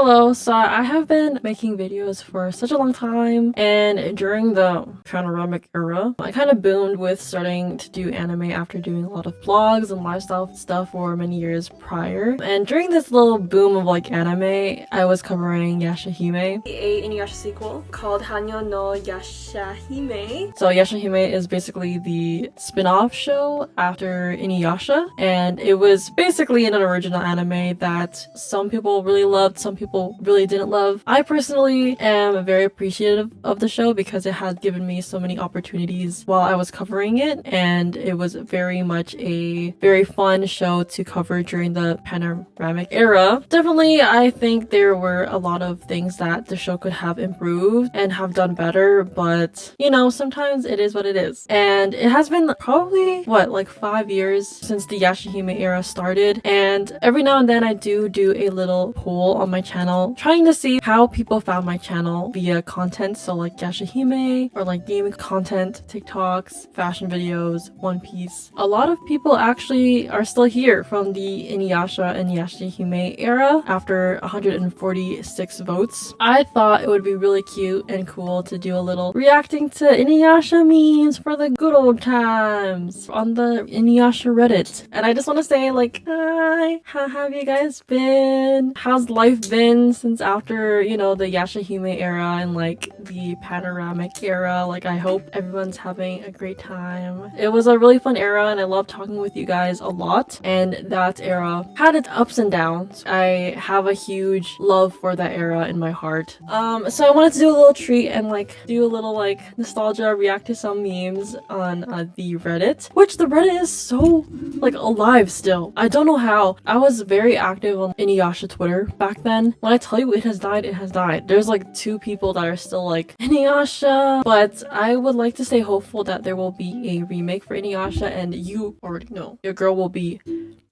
Hello, so I have been making videos for such a long time, and during the panoramic era, I kind of boomed with starting to do anime after doing a lot of vlogs and lifestyle stuff for many years prior. And during this little boom of like anime, I was covering Yashahime, a InuYasha sequel called Hanyo no Yashahime. So Yashahime is basically the spin-off show after InuYasha, and it was basically an original anime that some people really loved, some people really didn't love. I personally am very appreciative of the show because it has given me so many opportunities while I was covering it, and it was very much a very fun show to cover during the panoramic era. Definitely, I think there were a lot of things that the show could have improved and have done better, but you know, sometimes it is what it is. And it has been probably, like 5 years since the Yashahime era started, and every now and then I do a little poll on my channel trying to see how people found my channel via content, so like Yashahime or like gaming content, TikToks, fashion videos, One Piece. A lot of people actually are still here from the InuYasha and Yashahime era after 146 votes. I thought it would be really cute and cool to do a little reacting to InuYasha memes for the good old times on the InuYasha Reddit. And I just want to say, like, hi, how have you guys been? How's life been since after, you know, the Yashahime era and like the panoramic era? Like, I hope everyone's having a great time. It was a really fun era and I love talking with you guys a lot, and that era had its ups and downs. I have a huge love for that era in my heart. So I wanted to do a little treat and like do a little like nostalgia, react to some memes on the Reddit, which the Reddit is so like alive still. I don't know how. I was very active on InuYasha Twitter back then. When I tell you it has died, it has died. There's like 2 people that are still like InuYasha, but I would like to stay hopeful that there will be a remake for InuYasha, and you already know your girl will be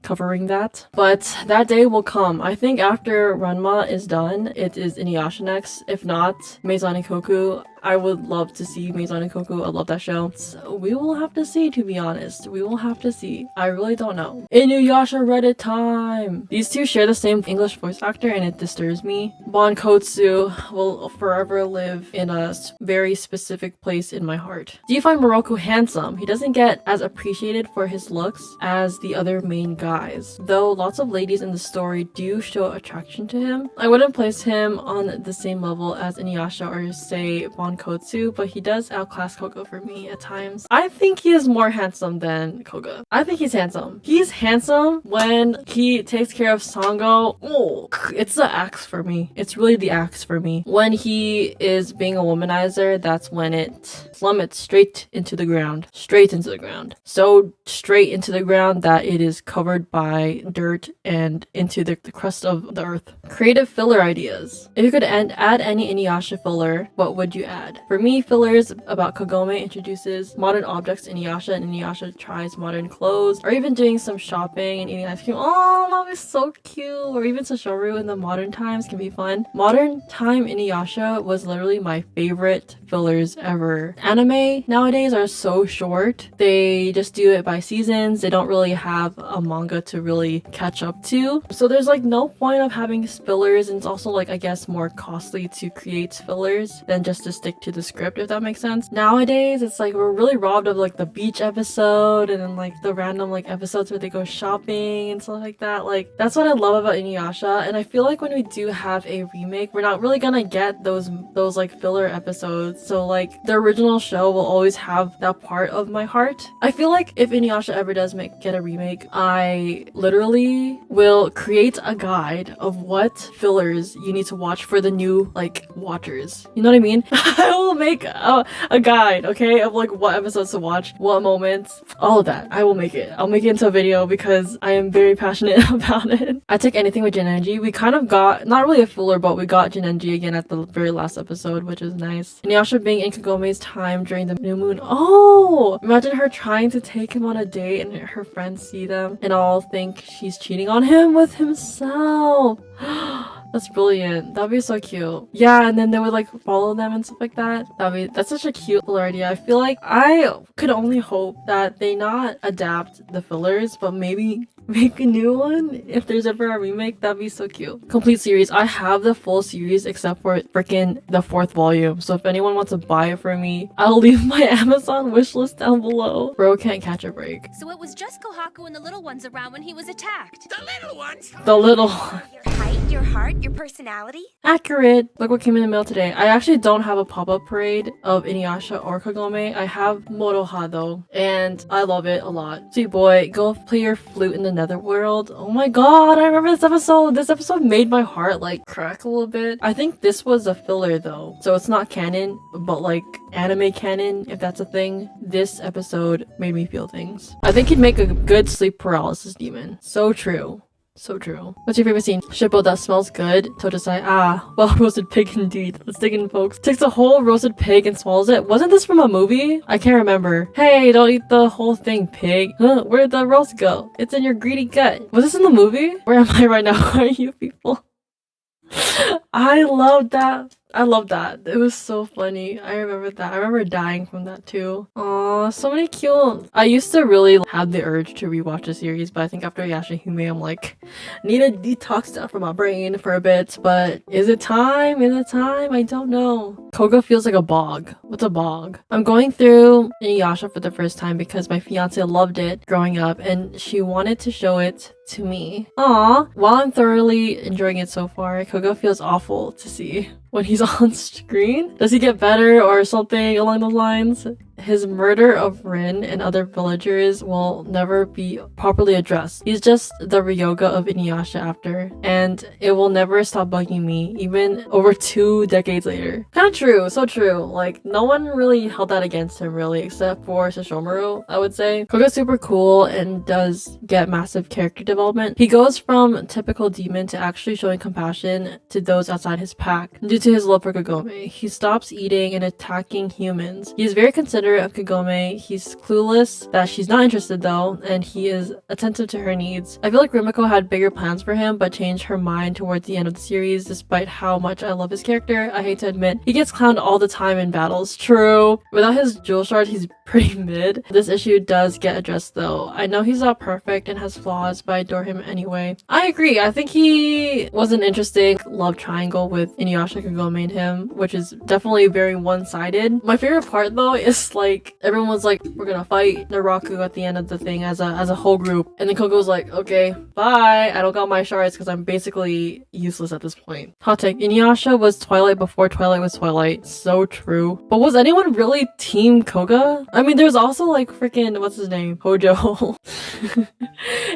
covering that. But that day will come. I think after Ranma is done, it is InuYasha next. If not, Maison Ikkoku. I would love to see Maison Ikkoku. I love that show. So we will have to see, to be honest. We will have to see. I really don't know. InuYasha Reddit time! These two share the same English voice actor and it disturbs me. Bonkotsu will forever live in a very specific place in my heart. Do you find Moroku handsome? He doesn't get as appreciated for his looks as the other main guys, though lots of ladies in the story do show attraction to him. I wouldn't place him on the same level as InuYasha or say Bonkotsu, but he does outclass Koga for me at times. I think he is more handsome than Koga. I think he's handsome. He's handsome when he takes care of Sango. Oh, it's the axe for me. It's really the axe for me. When he is being a womanizer, that's when it plummets straight into the ground. Straight into the ground. So straight into the ground that it is covered by dirt and into the crust of the earth. Creative filler ideas. If you could add any InuYasha filler, what would you add? For me, fillers about Kagome introduces modern objects to InuYasha, and InuYasha tries modern clothes, or even doing some shopping and eating ice cream. Oh, that was so cute. Or even Sashoru in the modern times can be fun. Modern time InuYasha was literally my favorite fillers ever. Anime nowadays are so short. They just do it by seasons. They don't really have a manga to really catch up to. So there's like no point of having fillers, and it's also like, I guess, more costly to create fillers than just to stick to the script, if that makes sense. Nowadays, it's like we're really robbed of like the beach episode and then like the random like episodes where they go shopping and stuff like that. Like, that's what I love about InuYasha, and I feel like when we do have a remake, we're not really gonna get those like filler episodes. So like the original show will always have that part of my heart. I feel like if InuYasha ever does get a remake, I literally will create a guide of what fillers you need to watch for the new like watchers. You know what I mean? I will make a guide, okay, of like what episodes to watch, what moments, all of that. I will make it. I'll make it into a video because I am very passionate about it. I take anything with Jinenji. We kind of got, not really a filler, but we got Jinenji again at the very last episode, which is nice. InuYasha being in Kagome's time during the new moon. Oh! Imagine her trying to take him on a date and her friends see them and all think she's cheating on him with himself. That's brilliant. That'd be so cute. Yeah, and then they would like follow them and stuff like that. That's such a cute little idea. I feel like I could only hope that they not adapt the fillers, but maybe make a new one. If there's ever a remake, that'd be so cute. Complete series. I have the full series except for freaking the 4th volume. So if anyone wants to buy it for me, I'll leave my Amazon wishlist down below. Bro can't catch a break. So it was just Kohaku and the little ones around when he was attacked. The little ones? The little one. Your height, your heart, your personality? Accurate. Look what came in the mail today. I actually don't have a pop-up parade of InuYasha or Kagome. I have Moroha though, and I love it a lot. Sweet boy, go play your flute in the netherworld. Oh my god, I remember this episode. This episode made my heart like crack a little bit. I think this was a filler though, so it's not canon, but like anime canon, if that's a thing. This episode made me feel things. I think he'd make a good sleep paralysis demon. So true. So true. What's your favorite scene? Shippo, that smells good. Totosai, well, roasted pig indeed. Let's dig in, folks. Takes a whole roasted pig and swallows it. Wasn't this from a movie? I can't remember. Hey, don't eat the whole thing, pig. Huh, where'd the roast go? It's in your greedy gut. Was this in the movie? Where am I right now? Where are you people? I love that. I love that. It was so funny. I remember that. I remember dying from that too. Aw, so many cute. I used to really have the urge to rewatch the series, but I think after Yashahime, I'm like, need to detox that from my brain for a bit. But is it time? Is it time? I don't know. Koga feels like a bog. What's a bog? I'm going through InuYasha for the first time because my fiance loved it growing up and she wanted to show it to me. Aw. While I'm thoroughly enjoying it so far, Koga feels awful to see when he's on screen. Does he get better or something along those lines? His murder of Rin and other villagers will never be properly addressed. He's just the Ryoga of InuYasha after, and it will never stop bugging me, even over 2 decades later. Kinda true, so true. Like, no one really held that against him, really, except for Sesshomaru, I would say. Koga's super cool and does get massive character development. He goes from typical demon to actually showing compassion to those outside his pack due to his love for Kagome. He stops eating and attacking humans. He is very considerate of Kagome. He's clueless that she's not interested though, and he is attentive to her needs. I feel like Rimiko had bigger plans for him, but changed her mind towards the end of the series, despite how much I love his character. I hate to admit, he gets clowned all the time in battles. True. Without his jewel shard, he's pretty mid. This issue does get addressed though. I know he's not perfect and has flaws, but I adore him anyway. I agree. I think he was an interesting love triangle with InuYasha, Kagome, and him, which is definitely very one-sided. My favorite part though is like everyone was like, we're gonna fight Naraku at the end of the thing as a whole group, and then Koga was like, okay, bye, I don't got my shards because I'm basically useless at this point. Hot take, InuYasha was Twilight before Twilight was Twilight. So true. But was anyone really team Koga? I mean, there's also like freaking, what's his name, Hojo.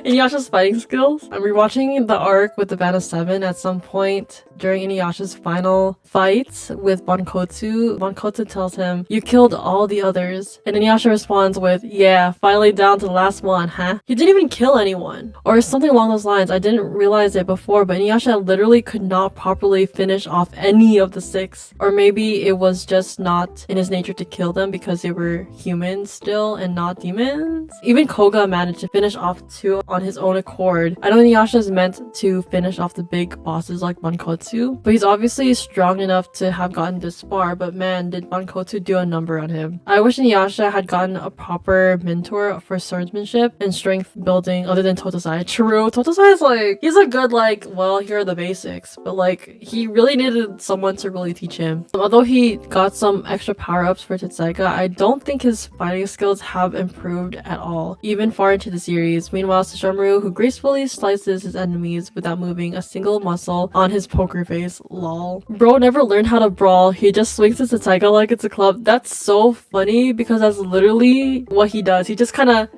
InuYasha's fighting skills. I'm rewatching the arc with the Band of 7 at some point during InuYasha's final fight with Bankotsu. Bankotsu tells him, you killed all the others. And InuYasha responds with, yeah, finally down to the last one, huh? He didn't even kill anyone. Or something along those lines. I didn't realize it before, but InuYasha literally could not properly finish off any of the 6. Or maybe it was just not in his nature to kill them because they were humans still and not demons. Even Koga managed to finish off 2 on his own accord. I know InuYasha is meant to finish off the big bosses like Bankotsu, but he's obviously strong enough to have gotten this far, but man, did Bankotsu do a number on him. I wish InuYasha had gotten a proper mentor for swordsmanship and strength building other than Totosai. True, Totosai is like, he's a good like, well, here are the basics, but like, he really needed someone to really teach him. Although he got some extra power-ups for Tetsaiga, I don't think his fighting skills have improved at all, even far into the series. Meanwhile, Sesshomaru, who gracefully slices his enemies without moving a single muscle on his poker face, lol. Bro never learned how to brawl, he just swings his Tetsaiga like it's a club. That's so funny because that's literally what he does. He just kind of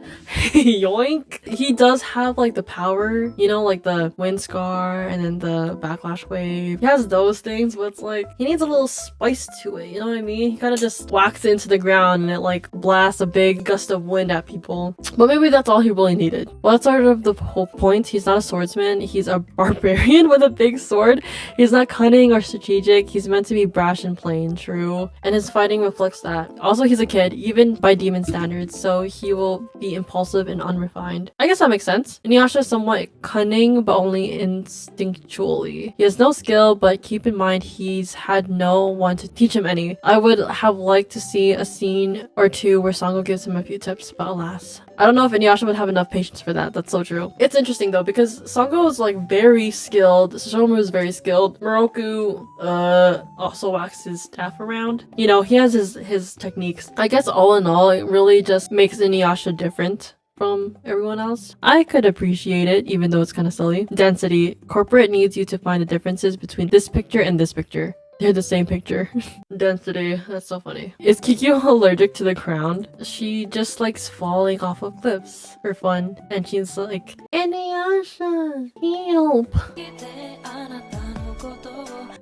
yoink. He does have like the power, you know, like the wind scar and then the backlash wave. He has those things, but it's like he needs a little spice to it, you know what I mean? He kind of just whacks it into the ground and it like blasts a big gust of wind at people. But maybe that's all he really needed. Well, that's sort of the whole point. He's not a swordsman, he's a barbarian with a big sword. He's not cunning or strategic, he's meant to be brash and plain, true. And his fighting reflects that. Also, he's a kid, even by demon standards, so he will be impulsive and unrefined. I guess that makes sense. InuYasha is somewhat cunning, but only instinctually. He has no skill, but keep in mind he's had no one to teach him any. I would have liked to see a scene or two where Sango gives him a few tips, but alas. I don't know if Inuyasha would have enough patience for that. That's so true. It's interesting though because Sango is like very skilled. Sesshomaru is very skilled. Moroku also whacks his staff around. You know, he has his techniques. I guess all in all, it really just makes Inuyasha different from everyone else. I could appreciate it, even though it's kind of silly. Density. Corporate needs you to find the differences between this picture and this picture. They're the same picture. Density. That's so funny. Is Kikyo allergic to the ground? She just likes falling off of cliffs for fun. And she's like, InuYasha, help!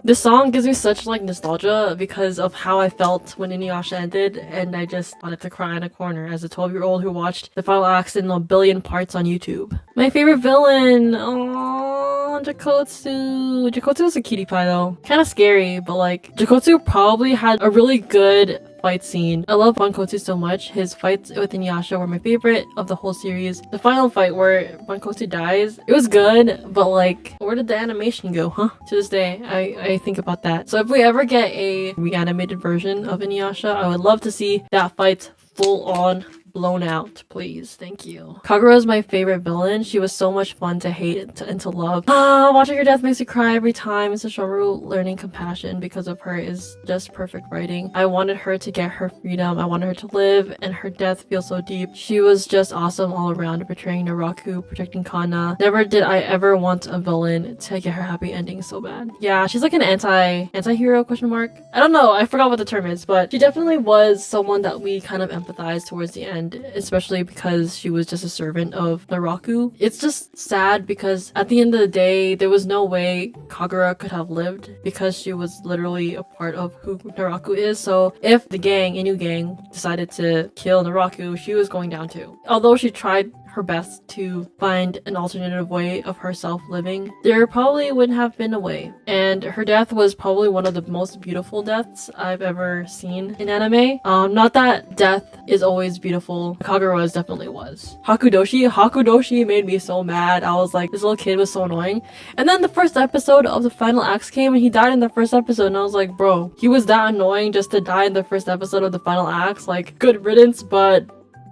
This song gives me such like nostalgia because of how I felt when InuYasha ended, and I just wanted to cry in a corner as a 12-year-old who watched the final acts in a billion parts on YouTube. My favorite villain! Aww, Jakotsu. Jakotsu was a cutie pie though. Kinda scary, but like, Jakotsu probably had a really good fight scene. I love Bankotu so much. His fights with InuYasha were my favorite of the whole series. The final fight where Bankotu dies, it was good, but like, where did the animation go, huh? To this day, I think about that. So if we ever get a reanimated version of InuYasha, I would love to see that fight full on blown out, please. Thank you. Kagura is my favorite villain. She was so much fun to hate and to love. Watching her death makes me cry every time. Sesshomaru learning compassion because of her is just perfect writing. I wanted her to get her freedom. I wanted her to live, and her death feels so deep. She was just awesome all around, betraying Naraku, protecting Kana. Never did I ever want a villain to get her happy ending so bad. Yeah, she's like an anti-hero question mark. I don't know. I forgot what the term is, but she definitely was someone that we kind of empathized towards the end. Especially because she was just a servant of Naraku. It's just sad because at the end of the day, there was no way Kagura could have lived because she was literally a part of who Naraku is. So if the gang, Inu gang, decided to kill Naraku, she was going down too. Although she tried her best to find an alternative way of herself living, there probably wouldn't have been a way. And her death was probably one of the most beautiful deaths I've ever seen in anime. Not that death is always beautiful. Kagura's definitely was. Hakudoshi made me so mad. I was like, this little kid was so annoying. And then the first episode of the final acts came and he died in the first episode, and I was like, bro, he was that annoying just to die in the first episode of the final acts? Like, good riddance, but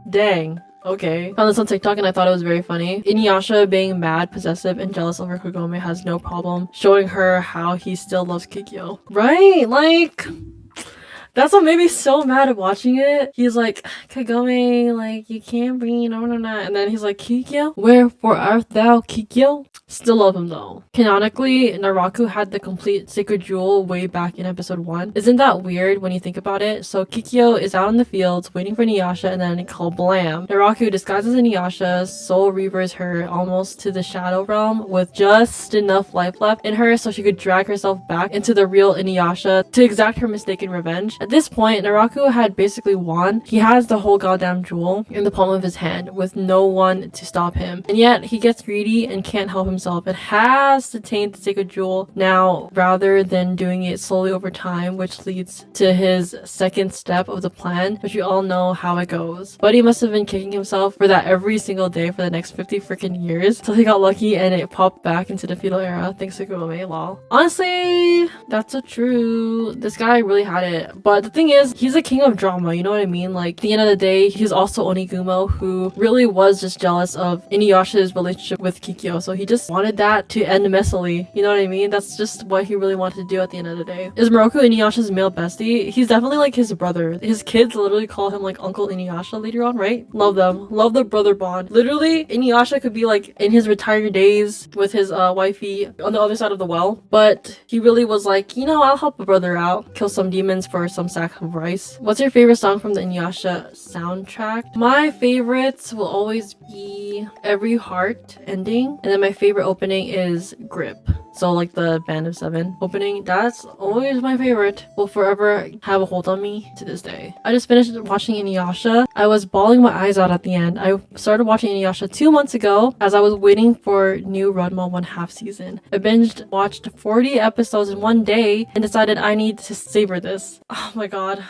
dang. Okay. Found this on TikTok and I thought it was very funny. InuYasha being mad, possessive, and jealous over Kagome has no problem showing her how he still loves Kikyo. Right? Like, that's what made me so mad at watching it. He's like, Kagome, like, you can't bring, no. And then he's like, Kikyo? Wherefore art thou, Kikyo? Still love him though. Canonically, Naraku had the complete sacred jewel way back in episode 1. Isn't that weird when you think about it? So Kikyo is out in the fields waiting for InuYasha, and then blam. Naraku disguises InuYasha, soul reavers her almost to the shadow realm with just enough life left in her so she could drag herself back into the real InuYasha to exact her mistaken revenge. At this point, Naraku had basically won. He has the whole goddamn jewel in the palm of his hand with no one to stop him. And yet, he gets greedy and can't help himself. It has to taint the sacred jewel now rather than doing it slowly over time, which leads to his second step of the plan, which we all know how it goes. But he must have been kicking himself for that every single day for the next 50 freaking years till he got lucky and it popped back into the feudal era thanks to Kagome, lol. Honestly, that's so true. This guy really had it. But the thing is, he's a king of drama, you know what I mean? Like, at the end of the day, he's also Onigumo, who really was just jealous of InuYasha's relationship with Kikyo, so he just wanted that to end messily, you know what I mean? That's just what he really wanted to do at the end of the day. Is Moroku InuYasha's male bestie? He's definitely like his brother. His kids literally call him like Uncle InuYasha later on, right? Love them. Love the brother bond. Literally, InuYasha could be like in his retired days with his wifey on the other side of the well, but he really was like, you know, I'll help a brother out, kill some demons for some sack of rice. What's your favorite song from the InuYasha soundtrack? My favorites will always be Every Heart ending, and then my favorite opening is Grip. So like the Band of Seven opening, that's always my favorite. Will forever have a hold on me to this day. I just finished watching InuYasha. I was bawling my eyes out at the end. I started watching InuYasha 2 months ago as I was waiting for new Ranma 1/2 season. I watched 40 episodes in one day and decided I need to savor this. Oh my god.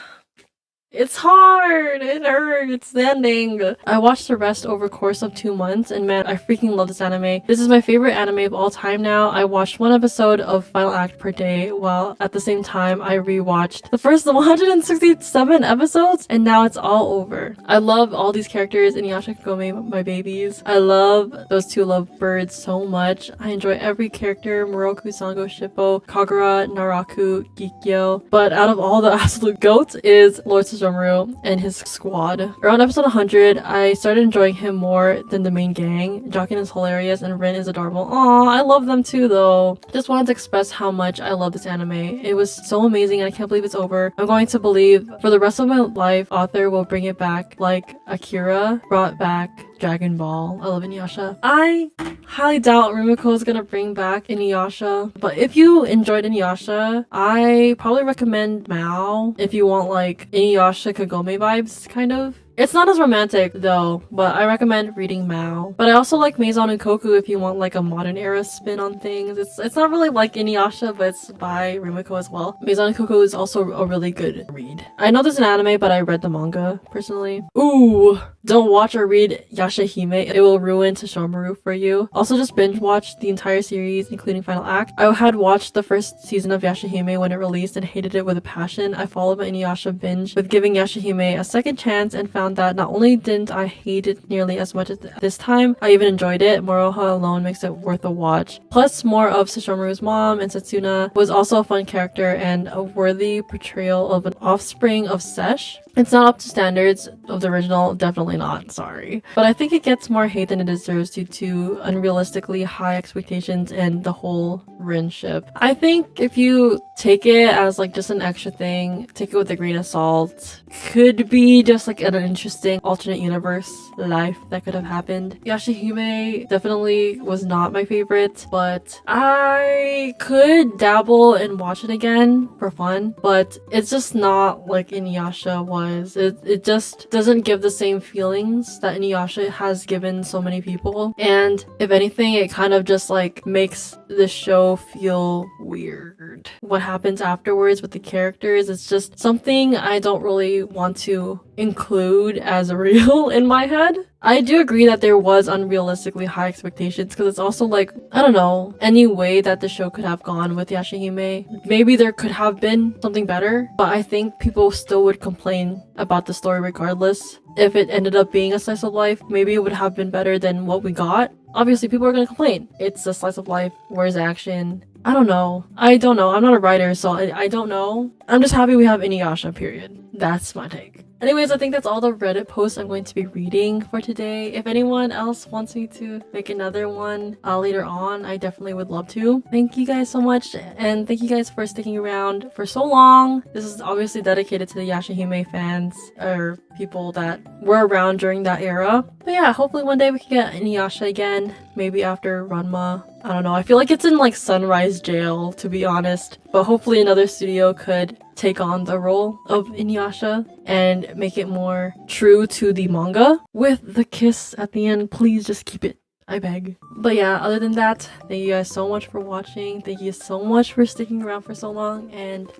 It's hard. It hurts. The ending. I watched the rest over the course of 2 months, and man, I freaking love this anime. This is my favorite anime of all time now. I watched one episode of Final Act per day, while at the same time I rewatched the first 167 episodes, and now it's all over. I love all these characters. InuYasha Kagome, my babies. I love those two lovebirds so much. I enjoy every character: Moroku, Sango, Shippo, Kagura, Naraku, Kikyo. But out of all, the absolute goat is Lord Suzumaru and his squad. Around episode 100, I started enjoying him more than the main gang. Jokin is hilarious and Rin is adorable. Aw, I love them too though. Just wanted to express how much I love this anime. It was so amazing and I can't believe it's over. I'm going to believe for the rest of my life, author will bring it back like Akira brought back Dragon Ball. I love InuYasha. I highly doubt Rumiko is gonna bring back InuYasha, but if you enjoyed InuYasha, I probably recommend Mao if you want like InuYasha Kagome vibes, kind of. It's not as romantic though, but I recommend reading Mao. But I also like Maison and Koku if you want like a modern era spin on things. It's not really like InuYasha, but it's by Rumiko as well. Maison and Koku is also a really good read. I know there's an anime, but I read the manga personally. Ooh, don't watch or read Yashahime. It will ruin Sesshomaru for you. Also just binge watch the entire series, including Final Act. I had watched the first season of Yashahime when it released and hated it with a passion. I followed my InuYasha binge with giving Yashahime a second chance and found that not only didn't I hate it nearly as much as this time, I even enjoyed it. Moroha alone makes it worth a watch. Plus, more of Sesshomaru's mom and Setsuna was also a fun character and a worthy portrayal of an offspring of Sesh. It's not up to standards of the original, definitely not, sorry. But I think it gets more hate than it deserves due to unrealistically high expectations and the whole Rin ship. I think if you take it as like just an extra thing, take it with a grain of salt, could be just like an interesting alternate universe life that could have happened. Yashahime definitely was not my favorite, but I could dabble and watch it again for fun, but it's just not like InuYasha was. It just doesn't give the same feelings that InuYasha has given so many people, and if anything, it kind of just like makes the show feel weird. What happens afterwards with the characters, it's just something I don't really want to include as real in my head. I do agree that there was unrealistically high expectations because it's also like, I don't know, any way that the show could have gone with Yashahime. Maybe there could have been something better, but I think people still would complain about the story regardless. If it ended up being a slice of life, maybe it would have been better than what we got. Obviously, people are gonna complain. It's a slice of life. Where's action? I don't know. I don't know. I'm not a writer, so I don't know. I'm just happy we have InuYasha, period. That's my take. Anyways, I think that's all the Reddit posts I'm going to be reading for today. If anyone else wants me to make another one later on, I definitely would love to. Thank you guys so much, and thank you guys for sticking around for so long. This is obviously dedicated to the Yashahime fans, or people that were around during that era. But yeah, hopefully one day we can get InuYasha again, maybe after Ranma. I don't know, I feel like it's in like Sunrise Jail, to be honest. But hopefully another studio could take on the role of InuYasha and make it more true to the manga. With the kiss at the end, please just keep it, I beg. But yeah, other than that, thank you guys so much for watching. Thank you so much for sticking around for so long, and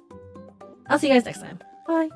I'll see you guys next time. Bye!